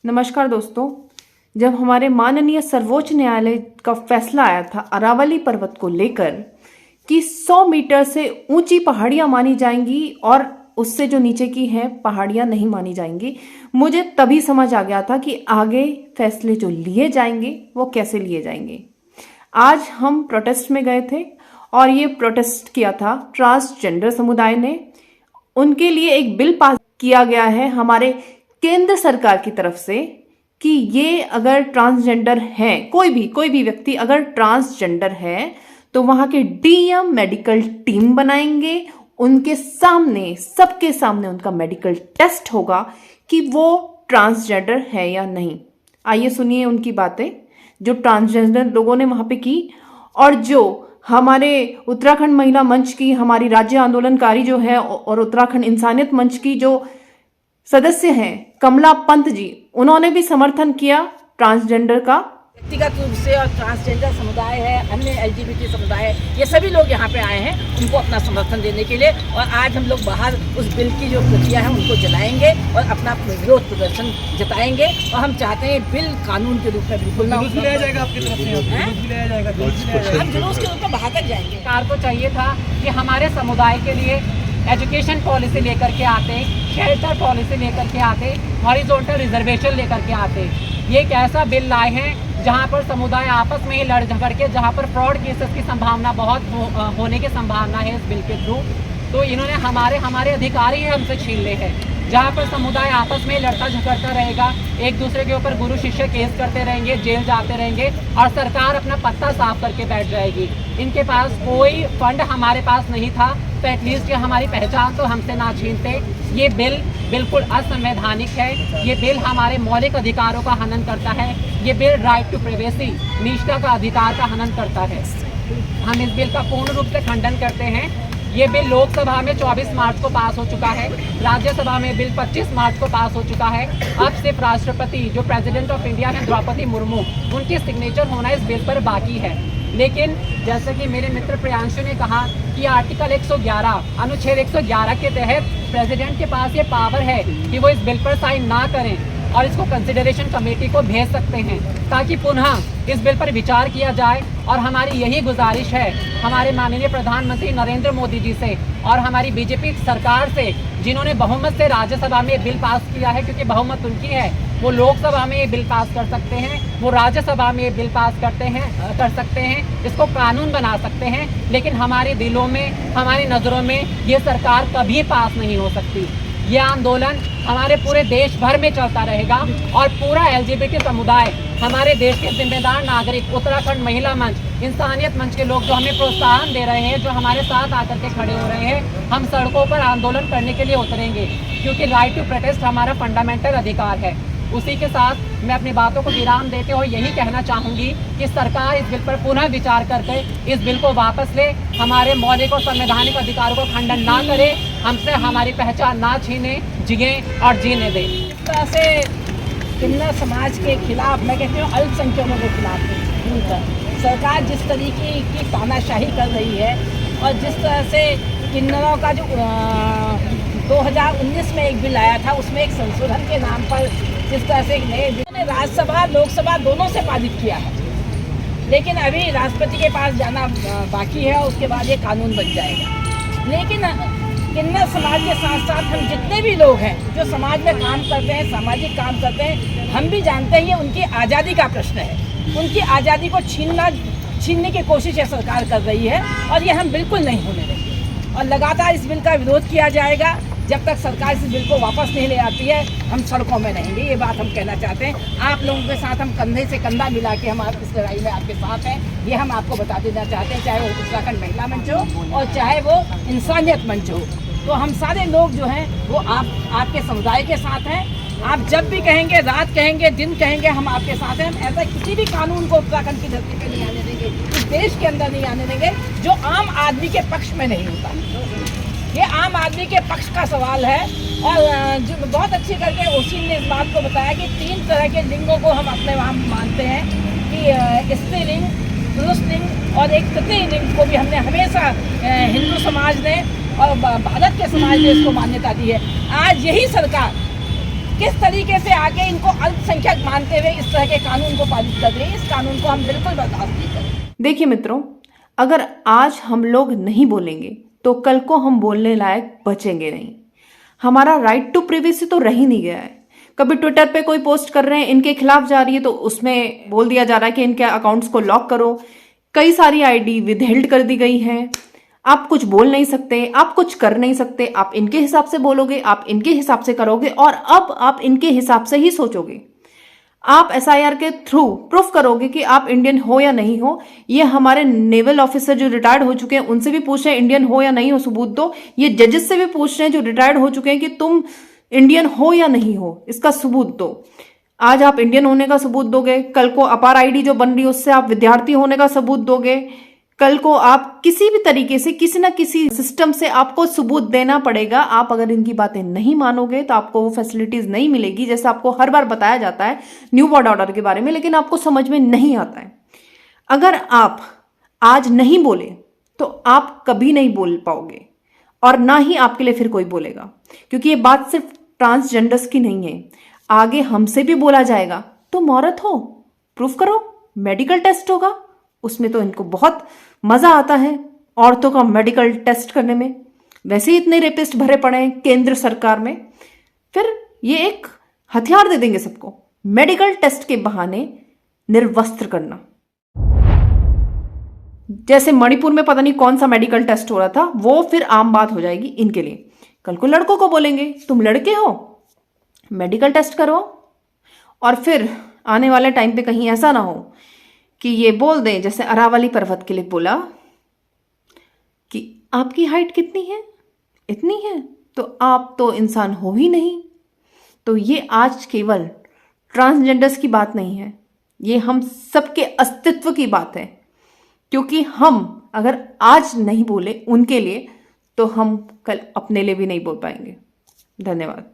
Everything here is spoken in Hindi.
नमस्कार दोस्तों। जब हमारे माननीय सर्वोच्च न्यायालय का फैसला आया था अरावली पर्वत को लेकर कि 100 मीटर से ऊंची पहाड़ियां मानी जाएंगी और उससे जो नीचे की हैं पहाड़ियां नहीं मानी जाएंगी, मुझे तभी समझ आ गया था कि आगे फैसले जो लिए जाएंगे वो कैसे लिए जाएंगे। आज हम प्रोटेस्ट में गए थे और ये प्रोटेस्ट किया था ट्रांसजेंडर समुदाय ने। उनके लिए एक बिल पास किया गया है हमारे केंद्र सरकार की तरफ से कि ये अगर ट्रांसजेंडर है, कोई भी व्यक्ति अगर ट्रांसजेंडर है तो वहां के डीएम मेडिकल टीम बनाएंगे, उनके सामने सबके सामने उनका मेडिकल टेस्ट होगा कि वो ट्रांसजेंडर है या नहीं। आइए सुनिए उनकी बातें जो ट्रांसजेंडर लोगों ने वहां पे की। और जो हमारे उत्तराखंड महिला मंच की हमारी राज्य आंदोलनकारी जो है और उत्तराखंड इंसानियत मंच की जो सदस्य हैं कमला पंत जी, उन्होंने भी समर्थन किया ट्रांसजेंडर का। व्यक्तिगत रूप से और ट्रांसजेंडर समुदाय है, अन्य एलजीबीटी समुदाय है, ये सभी लोग यहाँ पे आए हैं उनको अपना समर्थन देने के लिए। और आज हम लोग बाहर उस बिल की जो प्रतियां हैं उनको जलाएंगे और अपना विरोध प्रदर्शन जताएंगे। और हम चाहते हैं बिल कानून के रूप में बिल्कुल ना लाया जाएगा आपकी तरफ से, हम जुलूस के रूप में बाहर तक जाएंगे। सरकार को चाहिए था कि हमारे समुदाय के लिए एजुकेशन पॉलिसी लेकर के आते, शेल्टर पॉलिसी लेकर के आते, हॉरिजॉन्टल रिजर्वेशन लेकर के आते। ये एक ऐसा बिल लाए हैं जहां पर समुदाय आपस में ही लड़ झगड़ के, जहां पर फ्रॉड केसेस की संभावना बहुत होने की संभावना है इस बिल के थ्रू। तो इन्होंने हमारे अधिकार ही हमसे छीन ले हैं। जहाँ पर समुदाय आपस में लड़ता झगड़ता रहेगा, एक दूसरे के ऊपर गुरु शिष्य केस करते रहेंगे, जेल जाते रहेंगे और सरकार अपना पत्ता साफ करके बैठ जाएगी। इनके पास कोई फंड हमारे पास नहीं था तो एटलीस्ट ये हमारी पहचान तो हमसे ना छीनते। ये बिल बिल्कुल असंवैधानिक है। ये बिल हमारे मौलिक अधिकारों का हनन करता है। ये बिल राइट टू प्राइवेसी, निजता का अधिकार का हनन करता है। हम इस बिल का पूर्ण रूप से खंडन करते हैं। ये बिल लोकसभा में 24 मार्च को पास हो चुका है, राज्यसभा में बिल 25 मार्च को पास हो चुका है। अब सिर्फ राष्ट्रपति जो प्रेसिडेंट ऑफ इंडिया है द्रौपदी मुर्मू, उनकी सिग्नेचर होना इस बिल पर बाकी है। लेकिन जैसे कि मेरे मित्र प्रियांशु ने कहा कि आर्टिकल 111 अनुच्छेद 111 के तहत प्रेसिडेंट के पास ये पावर है कि वो इस बिल पर साइन ना करें और इसको कंसिडरेशन कमेटी को भेज सकते हैं ताकि पुनः इस बिल पर विचार किया जाए। और हमारी यही गुजारिश है हमारे माननीय प्रधानमंत्री नरेंद्र मोदी जी से और हमारी बीजेपी सरकार से, जिन्होंने बहुमत से राज्यसभा में बिल पास किया है, क्योंकि बहुमत उनकी है। वो लोकसभा में ये बिल पास कर सकते हैं, वो राज्यसभा में ये बिल पास कर सकते हैं, इसको कानून बना सकते हैं। लेकिन हमारे दिलों में, हमारी नज़रों में ये सरकार कभी पास नहीं हो सकती। ये आंदोलन हमारे पूरे देश भर में चलता रहेगा और पूरा एलजीबीटी समुदाय, हमारे देश के जिम्मेदार नागरिक, उत्तराखंड महिला मंच, इंसानियत मंच के लोग जो हमें प्रोत्साहन दे रहे हैं, जो हमारे साथ आकर के खड़े हो रहे हैं, हम सड़कों पर आंदोलन करने के लिए उतरेंगे क्योंकि राइट टू प्रोटेस्ट हमारा फंडामेंटल अधिकार है। उसी के साथ मैं अपनी बातों को विराम देते हुए यही कहना चाहूँगी कि सरकार इस बिल पर पुनः विचार करके इस बिल को वापस ले, हमारे मौलिक और संवैधानिक अधिकारों को खंडन ना करे, हमसे हमारी पहचान ना छीने, जिए और जीने दे। इस तरह से किन्नर समाज के खिलाफ, मैं कहती हूँ अल्पसंख्यकों के खिलाफ सरकार जिस तरीके की तानाशाही कर रही है और जिस तरह से किन्नरों का जो 2019 में एक बिल आया था, उसमें एक संशोधन के नाम पर जिस तरह से नए बिल ने राज्यसभा लोकसभा दोनों से पारित किया है, लेकिन अभी राष्ट्रपति के पास जाना बाकी है और उसके बाद ये कानून बन जाएगा। लेकिन किन्नर समाज के साथ साथ हम जितने भी लोग हैं जो समाज में काम करते हैं, सामाजिक काम करते हैं, हम भी जानते हैं ये उनकी आज़ादी का प्रश्न है। उनकी आज़ादी को छीनने की कोशिश ये सरकार कर रही है और ये हम बिल्कुल नहीं होने देंगे। और लगातार इस बिल का विरोध किया जाएगा जब तक सरकार इस बिल को वापस नहीं ले आती है। हम सड़कों में रहेंगे, ये बात हम कहना चाहते हैं। आप लोगों के साथ हम कंधे से कंधा मिला के हम इस लड़ाई में आपके साथ हैं, ये हम आपको बता देना चाहते हैं। चाहे वो उत्तराखंड महिला मंच हो और चाहे वो इंसानियत मंच हो, तो हम सारे लोग जो हैं वो आपके समुदाय के साथ हैं। आप जब भी कहेंगे, रात कहेंगे, दिन कहेंगे, हम आपके साथ हैं। हम ऐसा किसी भी कानून को उत्तराखंड की धरती पे नहीं आने देंगे, इस देश के अंदर नहीं आने देंगे जो आम आदमी के पक्ष में नहीं होता। ये आम आदमी के पक्ष का सवाल है। और जो बहुत अच्छी करके ओसी ने इस बात को बताया कि 3 तरह के लिंगों को हम अपने वहाँ मानते हैं कि स्त्री लिंग, पुरुष लिंग और एक तृतीय लिंग को भी हमने हमेशा हिंदू समाज ने और भारत के समाज ने इसको मान्यता दी है। आज यही सरकार किस तरीके से आगे इनको अल्पसंख्यक मानते हुए इस तरह के कानून को पारित कर रहे हैं, इस कानून को हम बिल्कुल बर्दाश्त नहीं करेंगे। देखिए मित्रों, अगर आज हम लोग नहीं बोलेंगे तो कल को हम बोलने लायक बचेंगे नहीं। हमारा राइट टू प्रिवेसी तो रह ही नहीं गया है। कभी ट्विटर पे कोई पोस्ट कर रहे हैं, इनके खिलाफ जा रही है तो उसमें बोल दिया जा रहा है कि इनके अकाउंट्स को लॉक करो। कई सारी आईडी विदहेल्ड कर दी गई है। आप कुछ बोल नहीं सकते, आप कुछ कर नहीं सकते। आप इनके हिसाब से बोलोगे, आप इनके हिसाब से करोगे और अब आप इनके हिसाब से ही सोचोगे। आप एसआईआर के थ्रू प्रूफ करोगे कि आप इंडियन हो या नहीं हो। ये हमारे नेवल ऑफिसर जो रिटायर्ड हो चुके हैं उनसे भी पूछ रहे हैं इंडियन हो या नहीं हो, सबूत दो। ये जजेस से भी पूछ रहे हैं जो रिटायर्ड हो चुके हैं कि तुम इंडियन हो या नहीं हो, इसका सबूत दो। आज आप इंडियन होने का सबूत दोगे, कल को अपार आईडी जो बन रही है उससे आप विद्यार्थी होने का सबूत दोगे, कल को आप किसी भी तरीके से किसी ना किसी सिस्टम से आपको सबूत देना पड़ेगा। आप अगर इनकी बातें नहीं मानोगे तो आपको वो फैसिलिटीज नहीं मिलेगी, जैसे आपको हर बार बताया जाता है न्यू वर्ल्ड ऑर्डर के बारे में, लेकिन आपको समझ में नहीं आता है। अगर आप आज नहीं बोले तो आप कभी नहीं बोल पाओगे और ना ही आपके लिए फिर कोई बोलेगा, क्योंकि ये बात सिर्फ ट्रांसजेंडर्स की नहीं है। आगे हमसे भी बोला जाएगा तुम औरत हो, प्रूफ करो, मेडिकल टेस्ट होगा। उसमें तो इनको बहुत मजा आता है औरतों का मेडिकल टेस्ट करने में। वैसे ही इतने रेपिस्ट भरे पड़े हैं केंद्र सरकार में, फिर ये एक हथियार दे देंगे सबको, मेडिकल टेस्ट के बहाने निर्वस्त्र करना। जैसे मणिपुर में पता नहीं कौन सा मेडिकल टेस्ट हो रहा था, वो फिर आम बात हो जाएगी इनके लिए। कल को लड़कों को बोलेंगे तुम लड़के हो, मेडिकल टेस्ट करो। और फिर आने वाले टाइम पे कहीं ऐसा ना हो कि ये बोल दें जैसे अरावली पर्वत के लिए बोला कि आपकी हाइट कितनी है, इतनी है, तो आप तो इंसान हो ही नहीं। तो ये आज केवल ट्रांसजेंडर्स की बात नहीं है, ये हम सबके अस्तित्व की बात है। क्योंकि हम अगर आज नहीं बोले उनके लिए तो हम कल अपने लिए भी नहीं बोल पाएंगे। धन्यवाद।